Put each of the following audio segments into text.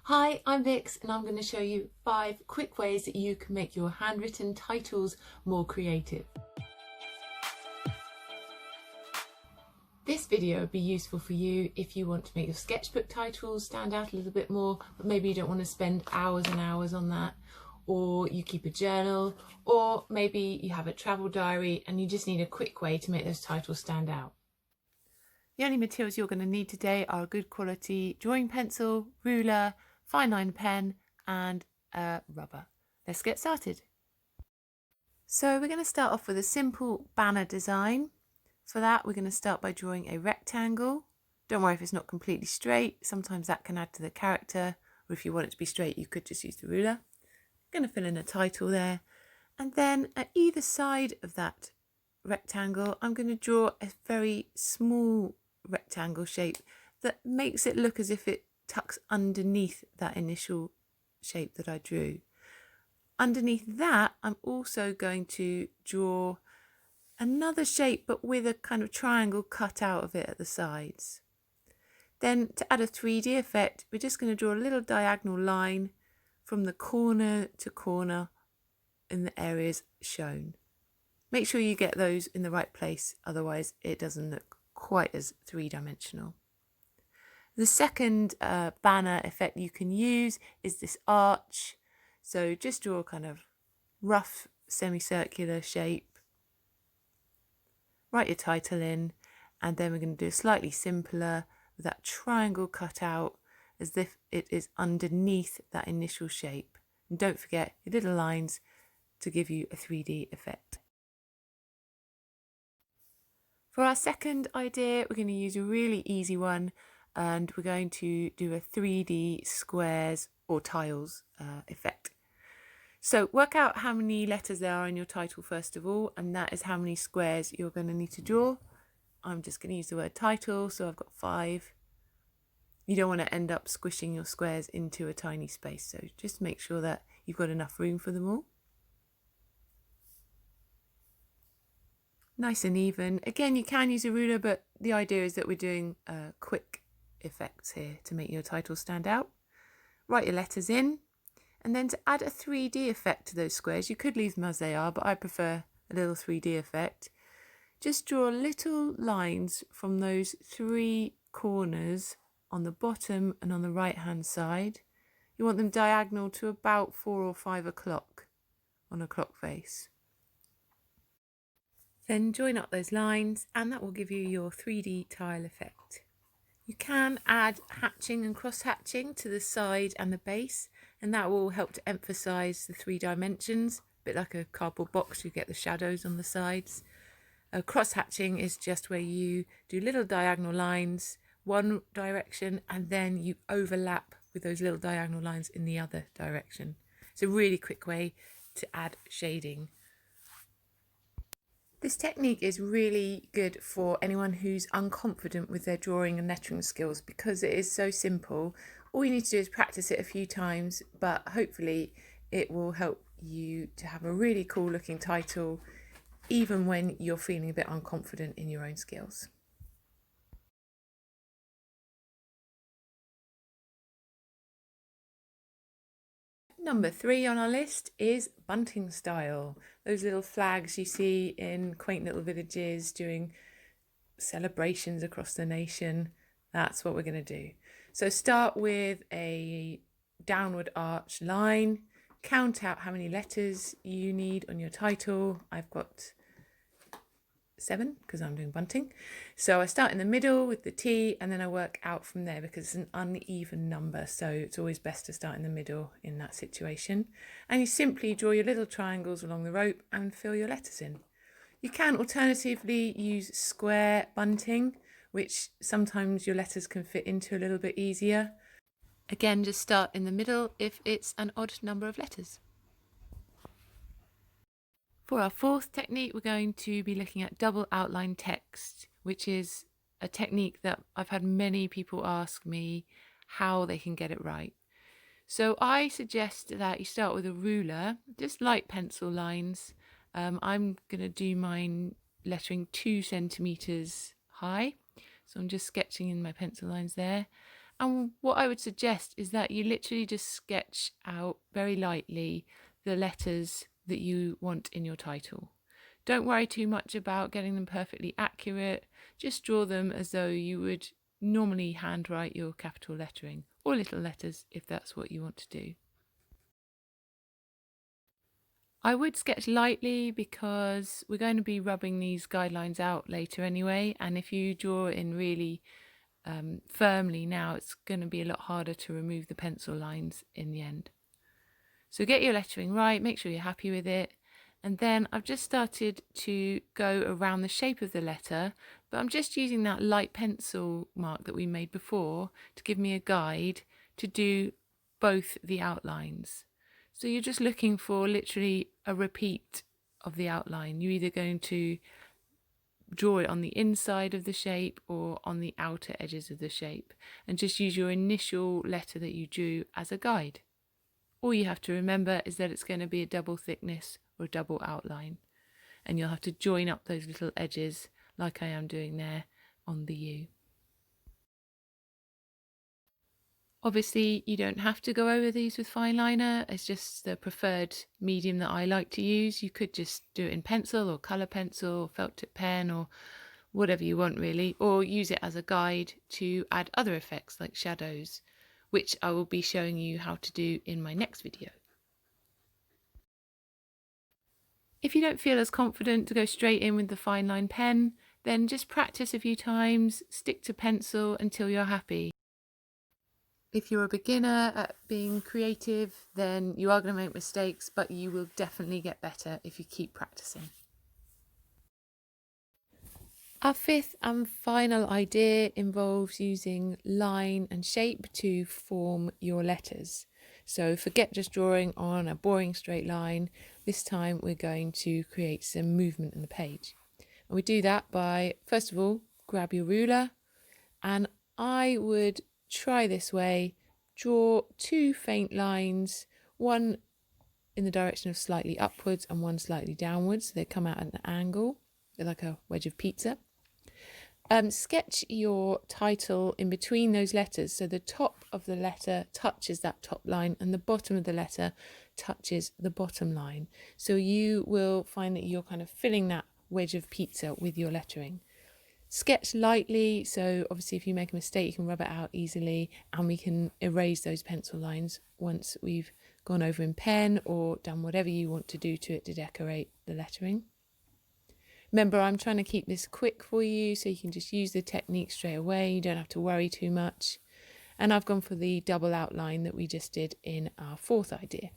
Hi, I'm Vix and I'm going to show you 5 quick ways that you can make your handwritten titles more creative. This video would be useful for you if you want to make your sketchbook titles stand out a little bit more, but maybe you don't want to spend hours and hours on that, or you keep a journal, or maybe you have a travel diary and you just need a quick way to make those titles stand out. The only materials you're going to need today are a good quality drawing pencil, ruler, fine line pen and rubber. Let's get started. So we're going to start off with a simple banner design. For that we're going to start by drawing a rectangle. Don't worry if it's not completely straight, sometimes that can add to the character, or if you want it to be straight you could just use the ruler. I'm going to fill in a title there, and then at either side of that rectangle I'm going to draw a very small rectangle shape that makes it look as if it tucks underneath that initial shape that I drew. Underneath that I'm also going to draw another shape but with a kind of triangle cut out of it at the sides. Then to add a 3D effect we're just going to draw a little diagonal line from the corner to corner in the areas shown. Make sure you get those in the right place, otherwise it doesn't look quite as three-dimensional. The second banner effect you can use is this arch. So just draw a kind of rough semicircular shape. Write your title in, and then we're going to do a slightly simpler with that triangle cut out as if it is underneath that initial shape. And don't forget your little lines to give you a 3D effect. For our second idea, we're going to use a really easy one, and we're going to do a 3D squares or tiles effect. So work out how many letters there are in your title first of all, and that is how many squares you're going to need to draw. I'm just going to use the word title, so I've got 5. You don't want to end up squishing your squares into a tiny space, so just make sure that you've got enough room for them all. Nice and even. Again, you can use a ruler, but the idea is that we're doing quick effects here to make your title stand out. Write your letters in, and then to add a 3D effect to those squares, you could leave them as they are, but I prefer a little 3D effect. Just draw little lines from those 3 corners on the bottom and on the right hand side. You want them diagonal to about 4 or 5 o'clock on a clock face. Then join up those lines and that will give you your 3D tile effect. You can add hatching and cross hatching to the side and the base, and that will help to emphasize the 3 dimensions, a bit like a cardboard box, you get the shadows on the sides. Cross hatching is just where you do little diagonal lines one direction and then you overlap with those little diagonal lines in the other direction. It's a really quick way to add shading. This technique is really good for anyone who's unconfident with their drawing and lettering skills because it is so simple. All you need to do is practice it a few times, but hopefully it will help you to have a really cool looking title even when you're feeling a bit unconfident in your own skills. Number 3 on our list is bunting style. Those little flags you see in quaint little villages during celebrations across the nation. That's what we're going to do. So start with a downward arch line. Count out how many letters you need on your title. I've got 7 because I'm doing bunting. So I start in the middle with the T and then I work out from there because it's an uneven number, so it's always best to start in the middle in that situation. And you simply draw your little triangles along the rope and fill your letters in. You can alternatively use square bunting, which sometimes your letters can fit into a little bit easier. Again, just start in the middle if it's an odd number of letters. For our fourth technique, we're going to be looking at double outline text, which is a technique that I've had many people ask me how they can get it right. So I suggest that you start with a ruler, just light pencil lines. I'm going to do mine lettering 2 centimeters high. So I'm just sketching in my pencil lines there. And what I would suggest is that you literally just sketch out very lightly the letters that you want in your title. Don't worry too much about getting them perfectly accurate. Just draw them as though you would normally handwrite your capital lettering, or little letters if that's what you want to do. I would sketch lightly because we're going to be rubbing these guidelines out later anyway, and if you draw in really firmly now, it's going to be a lot harder to remove the pencil lines in the end. So get your lettering right, make sure you're happy with it. And then I've just started to go around the shape of the letter, but I'm just using that light pencil mark that we made before to give me a guide to do both the outlines. So you're just looking for literally a repeat of the outline. You're either going to draw it on the inside of the shape or on the outer edges of the shape, and just use your initial letter that you drew as a guide. All you have to remember is that it's going to be a double thickness or a double outline, and you'll have to join up those little edges like I am doing there on the U. Obviously you don't have to go over these with fine liner, it's just the preferred medium that I like to use. You could just do it in pencil or colour pencil or felt tip pen or whatever you want really, or use it as a guide to add other effects like shadows, which I will be showing you how to do in my next video. If you don't feel as confident to go straight in with the fine line pen, then just practice a few times, stick to pencil until you're happy. If you're a beginner at being creative, then you are going to make mistakes, but you will definitely get better if you keep practicing. Our fifth and final idea involves using line and shape to form your letters. So forget just drawing on a boring straight line. This time we're going to create some movement in the page. And we do that by, first of all, grab your ruler, and I would try this way, draw two faint lines, one in the direction of slightly upwards and one slightly downwards, so they come out at an angle, like a wedge of pizza. Sketch your title in between those letters, so the top of the letter touches that top line and the bottom of the letter touches the bottom line. So you will find that you're kind of filling that wedge of pizza with your lettering. Sketch lightly, so obviously if you make a mistake you can rub it out easily, and we can erase those pencil lines once we've gone over in pen or done whatever you want to do to it to decorate the lettering. Remember, I'm trying to keep this quick for you so you can just use the technique straight away, you don't have to worry too much. And I've gone for the double outline that we just did in our fourth idea.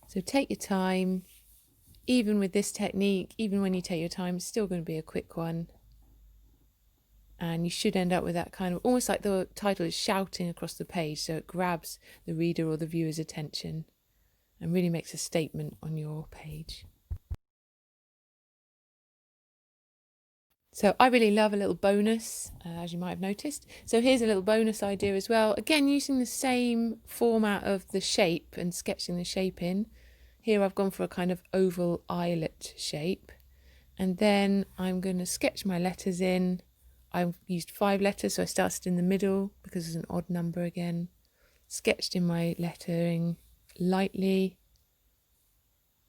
So take your time. Even with this technique, even when you take your time, it's still going to be a quick one. And you should end up with that kind of, almost like the title is shouting across the page, so it grabs the reader or the viewer's attention and really makes a statement on your page. So I really love a little bonus, as you might have noticed. So here's a little bonus idea as well. Again, using the same format of the shape and sketching the shape in. Here I've gone for a kind of oval eyelet shape. And then I'm going to sketch my letters in. I've used 5 letters, so I started in the middle because it's an odd number again. Sketched in my lettering lightly.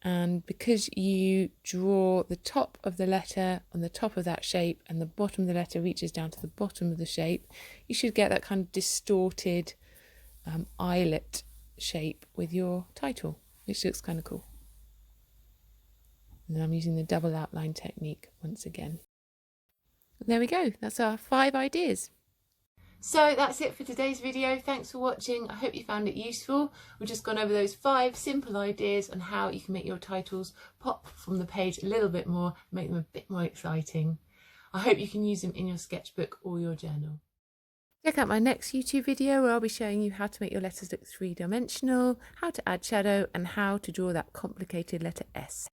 And because you draw the top of the letter on the top of that shape and the bottom of the letter reaches down to the bottom of the shape, you should get that kind of distorted eyelet shape with your title, which looks kind of cool. And then I'm using the double outline technique once again. There we go, that's our 5 ideas. So that's it for today's video. Thanks for watching. I hope you found it useful. We've just gone over those 5 simple ideas on how you can make your titles pop from the page a little bit more, make them a bit more exciting. I hope you can use them in your sketchbook or your journal. Check out my next YouTube video where I'll be showing you how to make your letters look 3-dimensional, how to add shadow, and how to draw that complicated letter S.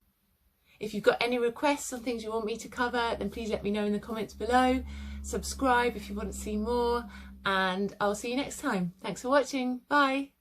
If you've got any requests on things you want me to cover, then please let me know in the comments below. Subscribe if you want to see more, and I'll see you next time. Thanks for watching. Bye.